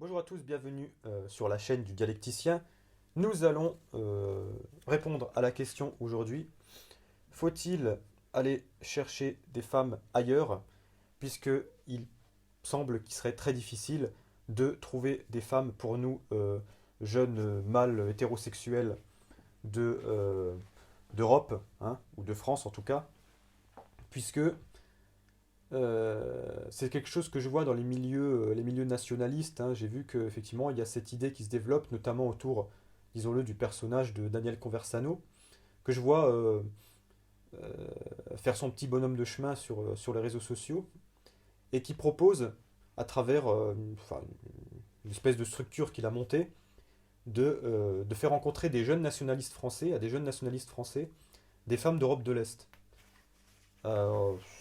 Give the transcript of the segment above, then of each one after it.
Bonjour à tous, bienvenue sur la chaîne du dialecticien. Nous allons répondre à la question aujourd'hui, faut-il aller chercher des femmes ailleurs, puisque il semble qu'il serait très difficile de trouver des femmes pour nous, jeunes mâles hétérosexuels d'Europe, hein, ou de France en tout cas, puisque c'est quelque chose que je vois dans les milieux nationalistes, hein. J'ai vu qu'effectivement, il y a cette idée qui se développe, notamment autour, disons-le, du personnage de Daniel Conversano, que je vois faire son petit bonhomme de chemin sur les réseaux sociaux, et qui propose, à travers une espèce de structure qu'il a montée, de faire rencontrer des jeunes nationalistes français, à des jeunes nationalistes français, des femmes d'Europe de l'Est.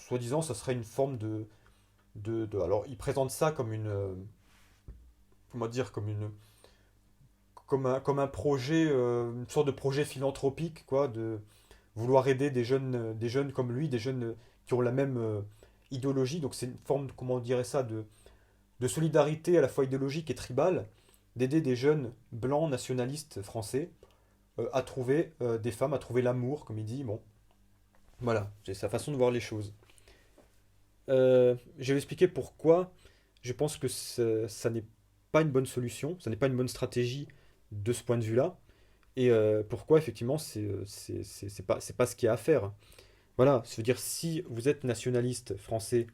Soi-disant, ça serait une forme alors, il présente ça comme comment dire, comme un projet, une sorte de projet philanthropique, quoi, de vouloir aider des jeunes comme lui, des jeunes qui ont la même idéologie. Donc c'est une forme, comment on dirait ça, de solidarité à la fois idéologique et tribale, d'aider des jeunes blancs nationalistes français à trouver des femmes, à trouver l'amour, comme il dit. Bon, voilà, c'est sa façon de voir les choses. Je vais expliquer pourquoi je pense que ça n'est pas une bonne solution, ça n'est pas une bonne stratégie de ce point de vue-là, et pourquoi effectivement c'est pas ce qu'il y a à faire. Voilà, je veux dire, si vous êtes nationaliste français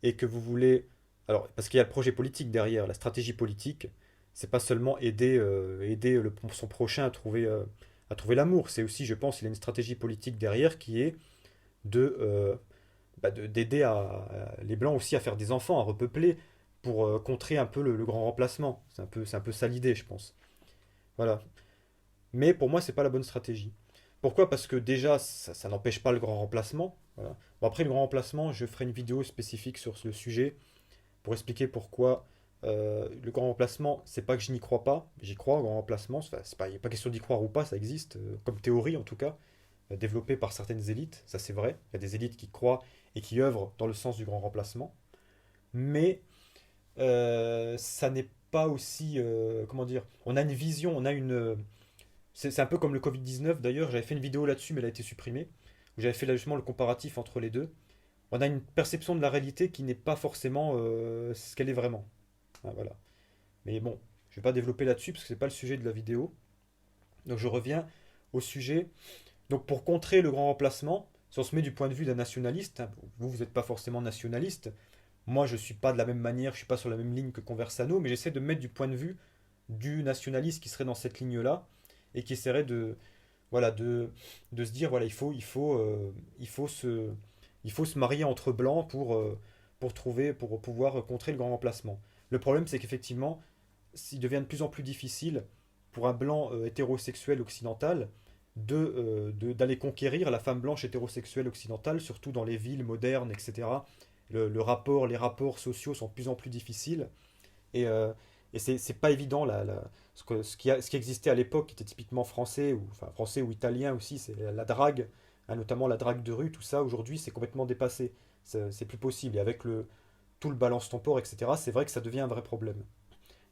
et que vous voulez. Alors, parce qu'il y a le projet politique derrière, la stratégie politique, c'est pas seulement aider son prochain à trouver l'amour, c'est aussi, je pense, il y a une stratégie politique derrière qui est de, d'aider les Blancs aussi à faire des enfants, à repeupler, pour contrer un peu le grand remplacement. C'est un peu ça l'idée, je pense. Voilà. Mais pour moi, c'est pas la bonne stratégie. Pourquoi? Parce que déjà, ça n'empêche pas le grand remplacement. Voilà. Bon, après le grand remplacement, je ferai une vidéo spécifique sur le sujet pour expliquer pourquoi le grand remplacement, c'est pas que je n'y crois pas, j'y crois au grand remplacement. Enfin, il n'est pas question d'y croire ou pas, ça existe, comme théorie en tout cas, développée par certaines élites, ça c'est vrai. Il y a des élites qui croient et qui œuvrent dans le sens du grand remplacement. Mais ça n'est pas aussi. Comment dire? On a une vision, on a une. C'est un peu comme le Covid-19 d'ailleurs, j'avais fait une vidéo là-dessus, mais elle a été supprimée, où j'avais fait là, justement le comparatif entre les deux. On a une perception de la réalité qui n'est pas forcément ce qu'elle est vraiment. Ah, voilà. Mais bon, je ne vais pas développer là-dessus parce que c'est pas le sujet de la vidéo. Donc je reviens au sujet. Donc pour contrer le grand remplacement, si on se met du point de vue d'un nationaliste, hein, vous n'êtes pas forcément nationaliste, moi je ne suis pas de la même manière, je ne suis pas sur la même ligne que Conversano, mais j'essaie de me mettre du point de vue du nationaliste qui serait dans cette ligne-là et qui essaierait voilà, de se dire, voilà, il faut se marier entre blancs pour pouvoir contrer le grand remplacement. Le problème, c'est qu'effectivement, il devient de plus en plus difficile pour un blanc hétérosexuel occidental d'aller conquérir la femme blanche hétérosexuelle occidentale, surtout dans les villes modernes, etc. Les rapports sociaux sont de plus en plus difficiles. Et, c'est pas évident, ce qui existait à l'époque, qui était typiquement français, ou, enfin, français ou italien aussi, c'est la drague, hein, notamment la drague de rue, tout ça, aujourd'hui, c'est complètement dépassé. C'est plus possible. Et avec tout le balance ton port, etc., c'est vrai que ça devient un vrai problème.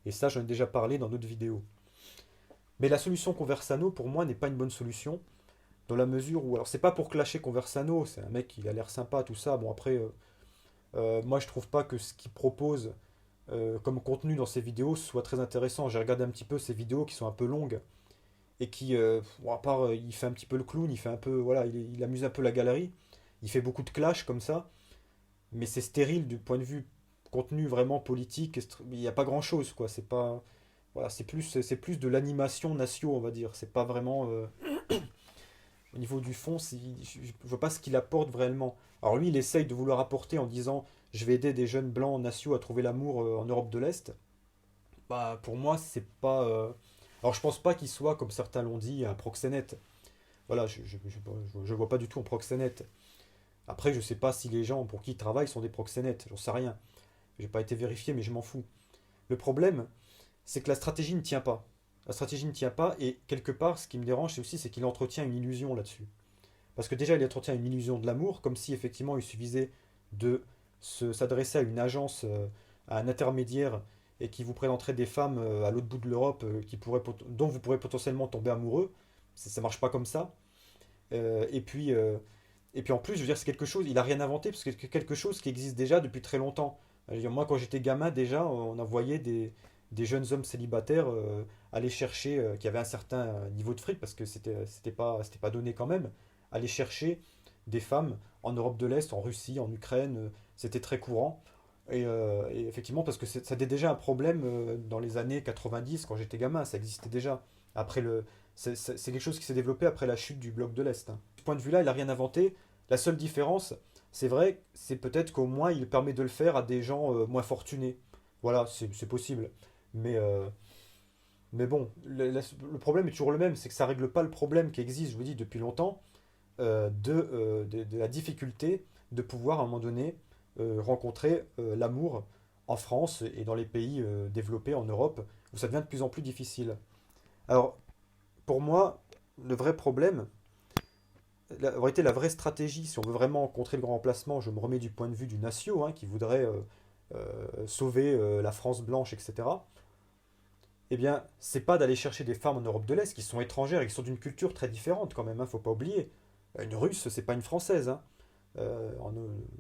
Et ça, j'en ai déjà parlé dans d'autres vidéos. Mais la solution Conversano, pour moi, n'est pas une bonne solution, dans la mesure où. Alors, c'est pas pour clasher Conversano, c'est un mec qui a l'air sympa, tout ça. Bon, après, moi, je trouve pas que ce qu'il propose comme contenu dans ses vidéos soit très intéressant. J'ai regardé un petit peu ses vidéos qui sont un peu longues et qui, bon, à part, il fait un petit peu le clown, il fait un peu, voilà, il amuse un peu la galerie. Il fait beaucoup de clash comme ça, mais c'est stérile du point de vue contenu vraiment politique. Il n'y a pas grand-chose, quoi. C'est pas, voilà, c'est plus de l'animation nation, on va dire. C'est pas vraiment au niveau du fond, je vois pas ce qu'il apporte vraiment. Alors lui, il essaye de vouloir apporter en disant, je vais aider des jeunes blancs nationaux à trouver l'amour en Europe de l'Est. Bah, pour moi, c'est pas. Alors, je pense pas qu'il soit, comme certains l'ont dit, un proxénète. Voilà, je vois pas du tout un proxénète. Après, je sais pas si les gens pour qui il travaille sont des proxénètes, j'en sais rien. J'ai pas été vérifié, mais je m'en fous. Le problème, c'est que la stratégie ne tient pas. La stratégie ne tient pas, et quelque part, ce qui me dérange, c'est aussi c'est qu'il entretient une illusion là-dessus. Parce que déjà, il entretient une illusion de l'amour, comme si effectivement il suffisait de s'adresser à une agence, à un intermédiaire, et qui vous présenterait des femmes à l'autre bout de l'Europe dont vous pourrez potentiellement tomber amoureux. Ça marche pas comme ça. Euh, et puis, euh, et puis en plus, je veux dire, c'est quelque chose, il a rien inventé, parce que c'est quelque chose qui existe déjà depuis très longtemps. Je veux dire, moi, quand j'étais gamin, déjà, on envoyait des jeunes hommes célibataires aller chercher, qui avaient un certain niveau de fric, parce que c'était pas donné quand même, aller chercher des femmes en Europe de l'Est, en Russie, en Ukraine, c'était très courant. Et effectivement, parce que ça était déjà un problème dans les années 90, quand j'étais gamin, ça existait déjà. Après c'est quelque chose qui s'est développé après la chute du bloc de l'Est, hein. De ce point de vue-là, il n'a rien inventé. La seule différence, c'est vrai, c'est peut-être qu'au moins il permet de le faire à des gens moins fortunés. Voilà, c'est possible. Mais, euh, mais bon, le problème est toujours le même, c'est que ça règle pas le problème qui existe, je vous dis, depuis longtemps, de la difficulté de pouvoir à un moment donné rencontrer l'amour en France et dans les pays développés en Europe, où ça devient de plus en plus difficile. Alors, pour moi, le vrai problème, en réalité, la vraie stratégie, si on veut vraiment contrer le grand remplacement, je me remets du point de vue du Natio, hein, qui voudrait sauver la France blanche, etc. Eh bien, c'est pas d'aller chercher des femmes en Europe de l'Est qui sont étrangères et qui sont d'une culture très différente quand même, hein, faut pas oublier. Une Russe, c'est pas une Française, hein,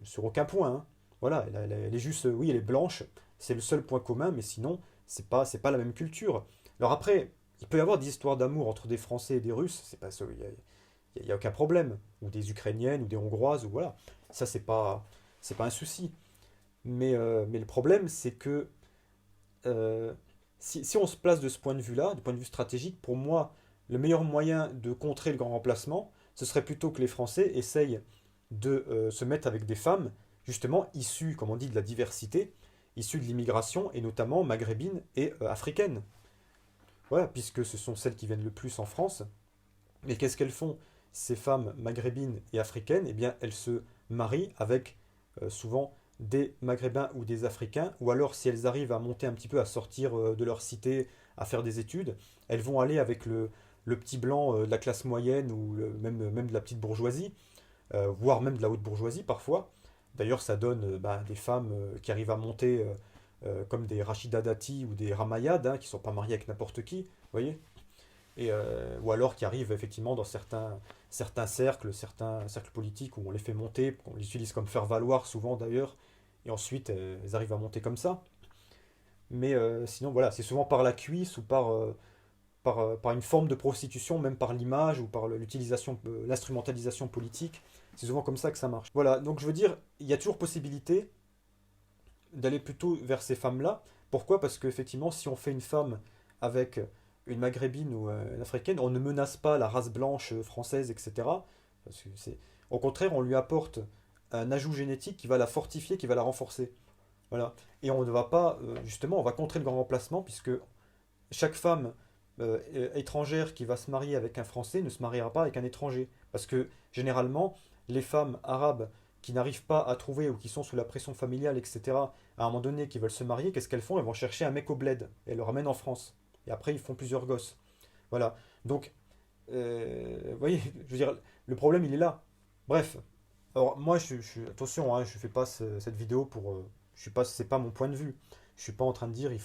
sur aucun point, hein. Voilà, elle est juste, oui, elle est blanche, c'est le seul point commun, mais sinon, c'est pas la même culture. Alors après, il peut y avoir des histoires d'amour entre des Français et des Russes, c'est pas ça, il y a aucun problème, ou des Ukrainiennes, ou des Hongroises, ou voilà, ça c'est pas un souci. Mais le problème, c'est que euh, si on se place de ce point de vue-là, du point de vue stratégique, pour moi, le meilleur moyen de contrer le grand remplacement, ce serait plutôt que les Français essayent de se mettre avec des femmes, justement issues, comme on dit, de la diversité, issues de l'immigration, et notamment maghrébine et africaine. Voilà, puisque ce sont celles qui viennent le plus en France. Mais qu'est-ce qu'elles font, ces femmes maghrébines et africaines? Eh bien, elles se marient avec souvent des Maghrébins ou des Africains, ou alors si elles arrivent à monter un petit peu, à sortir de leur cité, à faire des études, elles vont aller avec le petit blanc de la classe moyenne ou même de la petite bourgeoisie, voire même de la haute bourgeoisie parfois. D'ailleurs, ça donne des femmes qui arrivent à monter comme des Rachida Dati ou des Ramayad, hein, qui ne sont pas mariées avec n'importe qui, vous voyez? Ou alors qui arrivent effectivement dans certains cercles politiques où on les fait monter, qu'on les utilise comme faire-valoir souvent d'ailleurs, et ensuite elles arrivent à monter comme ça. Mais sinon, voilà, c'est souvent par la cuisse ou par une forme de prostitution, même par l'image ou par l'instrumentalisation politique. C'est souvent comme ça que ça marche. Voilà, donc je veux dire, il y a toujours possibilité d'aller plutôt vers ces femmes-là. Pourquoi? Parce qu'effectivement, si on fait une femme avec une maghrébine ou une africaine, on ne menace pas la race blanche française, etc. Parce que au contraire, on lui apporte un ajout génétique qui va la fortifier, qui va la renforcer. Voilà. Et on ne va pas, justement, on va contrer le grand remplacement, puisque chaque femme étrangère qui va se marier avec un Français ne se mariera pas avec un étranger. Parce que généralement, les femmes arabes qui n'arrivent pas à trouver ou qui sont sous la pression familiale, etc., à un moment donné, qui veulent se marier, qu'est-ce qu'elles font? Elles vont chercher un mec au bled et elles le ramènent en France. Et après, ils font plusieurs gosses. Voilà. Donc, vous voyez, je veux dire, le problème, il est là. Bref. Alors, moi, attention, hein, je fais pas cette vidéo pour. Je suis pas, c'est pas mon point de vue. Je suis pas en train de dire il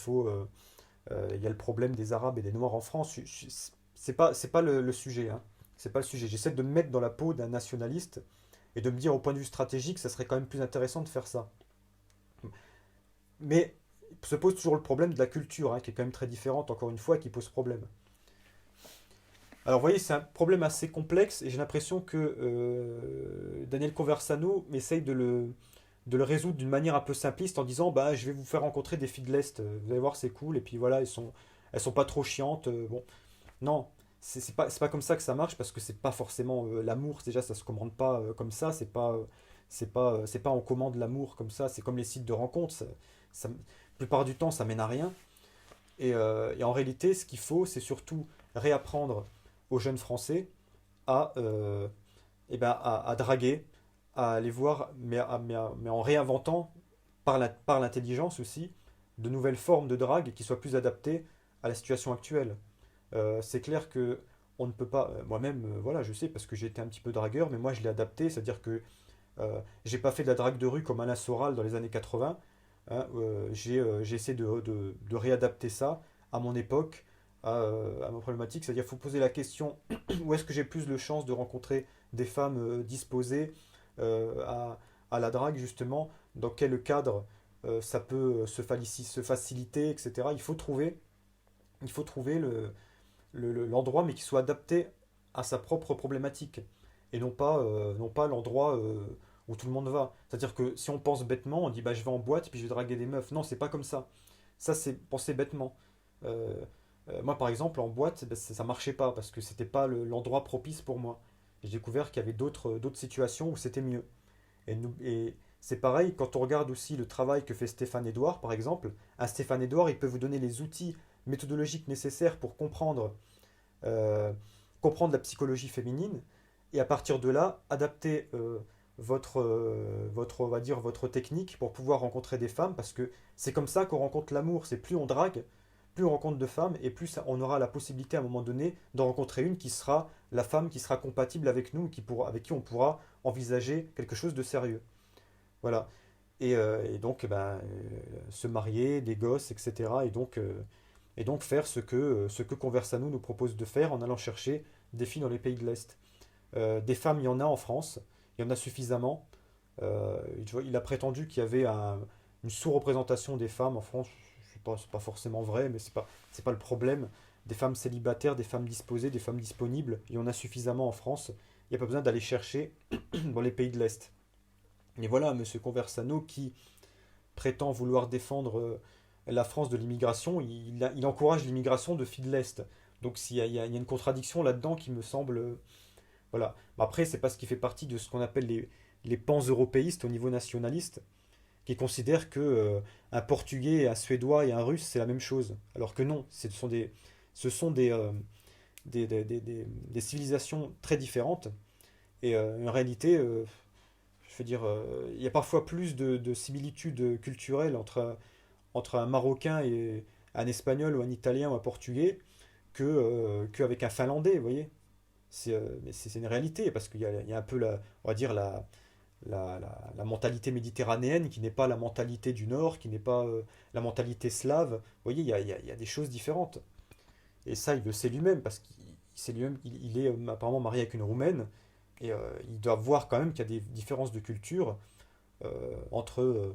y a le problème des Arabes et des Noirs en France. C'est pas le sujet, hein. C'est pas le sujet. J'essaie de me mettre dans la peau d'un nationaliste et de me dire au point de vue stratégique, ça serait quand même plus intéressant de faire ça. Mais se pose toujours le problème de la culture, hein, qui est quand même très différente, encore une fois, et qui pose problème. Alors, vous voyez, c'est un problème assez complexe et j'ai l'impression que Daniel Conversano essaye de le résoudre d'une manière un peu simpliste en disant bah, je vais vous faire rencontrer des filles de l'Est, vous allez voir, c'est cool, et puis voilà, elles sont pas trop chiantes. Bon, non, c'est pas comme ça que ça marche parce que c'est pas forcément l'amour, déjà ça se commande pas comme ça, c'est pas on commande l'amour comme ça, c'est comme les sites de rencontres, la plupart du temps ça mène à rien. Et en réalité, ce qu'il faut, c'est surtout réapprendre aux jeunes Français à, à draguer, à aller voir, mais en réinventant par l'intelligence aussi de nouvelles formes de drague qui soient plus adaptées à la situation actuelle. C'est clair que on ne peut pas, moi-même, voilà, je sais parce que j'ai été un petit peu dragueur, mais moi je l'ai adapté, c'est-à-dire que j'ai pas fait de la drague de rue comme Alain Soral dans les années 80. Hein, j'ai essayé de réadapter ça à mon époque, à ma problématique. C'est-à-dire, il faut poser la question où est-ce que j'ai plus de chances de rencontrer des femmes disposées à la drague, justement, dans quel cadre ça peut se faciliter, etc. Il faut trouver l'endroit, mais qui soit adapté à sa propre problématique, et non pas l'endroit où tout le monde va. C'est-à-dire que si on pense bêtement, on dit bah, je vais en boîte puis je vais draguer des meufs. Non, c'est pas comme ça. Ça, c'est penser bêtement. Euh, Moi, par exemple, en boîte, ben, ça marchait pas parce que c'était pas l'endroit propice pour moi. J'ai découvert qu'il y avait d'autres situations où c'était mieux. Et c'est pareil quand on regarde aussi le travail que fait Stéphane Edouard, par exemple. Un Stéphane Edouard, il peut vous donner les outils méthodologiques nécessaires pour euh, comprendre la psychologie féminine, et à partir de là, adapter on va dire, votre technique pour pouvoir rencontrer des femmes, parce que c'est comme ça qu'on rencontre l'amour. C'est plus on drague, plus on rencontre de femmes, et plus on aura la possibilité à un moment donné d'en rencontrer une qui sera la femme qui sera compatible avec nous, avec qui on pourra envisager quelque chose de sérieux. Voilà. Et donc, ben, se marier, des gosses, etc. Et donc faire ce que Conversano nous propose de faire en allant chercher des filles dans les pays de l'Est. Des femmes, il y en a en France, il y en a suffisamment. Il a prétendu qu'il y avait une sous-représentation des femmes en France. C'est pas forcément vrai, mais c'est pas le problème. Des femmes célibataires, des femmes disposées, des femmes disponibles, il y en a suffisamment en France. Il n'y a pas besoin d'aller chercher dans les pays de l'Est. Et voilà, Monsieur Conversano, qui prétend vouloir défendre la France de l'immigration, il encourage l'immigration de filles de l'Est. Donc il y a une contradiction là-dedans qui me semble. Voilà. Après, c'est parce qu'il fait partie de ce qu'on appelle les pan-européistes au niveau nationaliste, qui considèrent que un Portugais, un Suédois et un Russe, c'est la même chose. Alors que non, ce sont des civilisations très différentes. Et en réalité, je veux dire, il y a parfois plus de similitudes culturelles entre un Marocain et un Espagnol ou un Italien ou un Portugais qu'avec un Finlandais, vous voyez. Mais c'est une réalité, parce qu'il y a un peu, on va dire, la mentalité méditerranéenne qui n'est pas la mentalité du Nord, qui n'est pas la mentalité slave. Vous voyez, il y a des choses différentes. Et ça, il le sait lui-même, parce qu'il est apparemment marié avec une Roumaine, et il doit voir quand même qu'il y a des différences de culture entre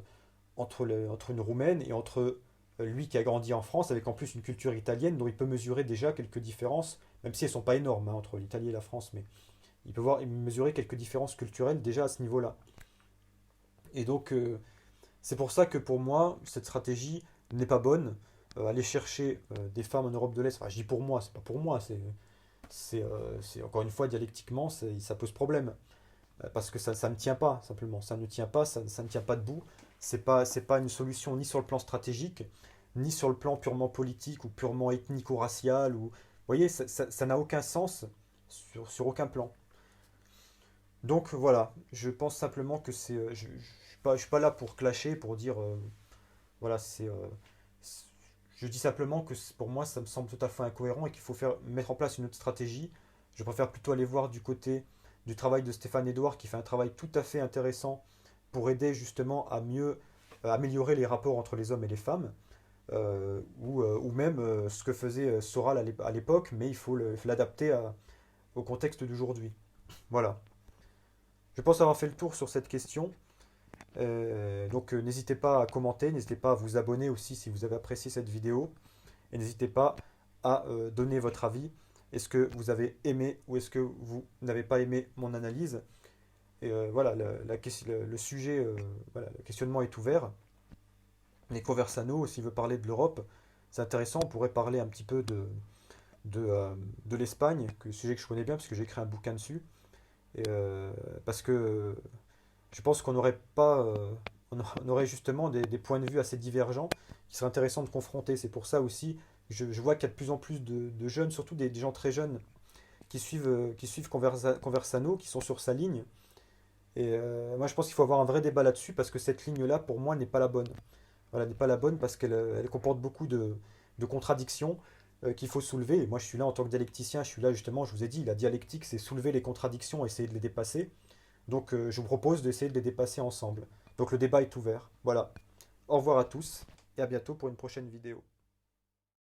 une Roumaine et entre lui qui a grandi en France, avec en plus une culture italienne, dont il peut mesurer déjà quelques différences, même si elles ne sont pas énormes, hein, entre l'Italie et la France, mais mesurer quelques différences culturelles déjà à ce niveau-là. Et donc, c'est pour ça que pour moi, cette stratégie n'est pas bonne. Aller chercher des femmes en Europe de l'Est, enfin, je dis pour moi, c'est pas pour moi, c'est encore une fois dialectiquement, ça pose problème. Parce que ça ne tient pas, simplement. Ça ne tient pas, ça ne tient pas debout. C'est pas une solution ni sur le plan stratégique, ni sur le plan purement politique ou purement ethnico-racial. Vous voyez, ça n'a aucun sens sur aucun plan. Donc voilà, je pense simplement que je suis pas là pour clasher, pour dire, voilà, je dis simplement que pour moi, ça me semble tout à fait incohérent et qu'il faut mettre en place une autre stratégie. Je préfère plutôt aller voir du côté du travail de Stéphane Edouard, qui fait un travail tout à fait intéressant pour aider justement à mieux améliorer les rapports entre les hommes et les femmes, ou même ce que faisait Soral à l'époque, mais il faut l'adapter au contexte d'aujourd'hui. Voilà. Je pense avoir fait le tour sur cette question. Donc n'hésitez pas à commenter, n'hésitez pas à vous abonner aussi si vous avez apprécié cette vidéo, et n'hésitez pas à donner votre avis. Est-ce que vous avez aimé ou est-ce que vous n'avez pas aimé mon analyse? Et voilà, le sujet, voilà, le questionnement est ouvert. Les Conversano, s'il veut parler de l'Europe, c'est intéressant, on pourrait parler un petit peu de l'Espagne, sujet que je connais bien parce que j'ai écrit un bouquin dessus. Et, parce que je pense qu'on n'aurait pas, on aurait justement des points de vue assez divergents qui seraient intéressants de confronter. C'est pour ça aussi, je vois qu'il y a de plus en plus de jeunes, surtout des gens très jeunes, qui suivent Conversano, qui sont sur sa ligne. Et moi, je pense qu'il faut avoir un vrai débat là-dessus, parce que cette ligne-là, pour moi, n'est pas la bonne. Voilà, n'est pas la bonne parce qu'elle comporte beaucoup de contradictions qu'il faut soulever. Et moi, je suis là en tant que dialecticien, je suis là justement, je vous ai dit, la dialectique, c'est soulever les contradictions, essayer de les dépasser. Donc, je vous propose d'essayer de les dépasser ensemble. Donc, le débat est ouvert. Voilà. Au revoir à tous et à bientôt pour une prochaine vidéo.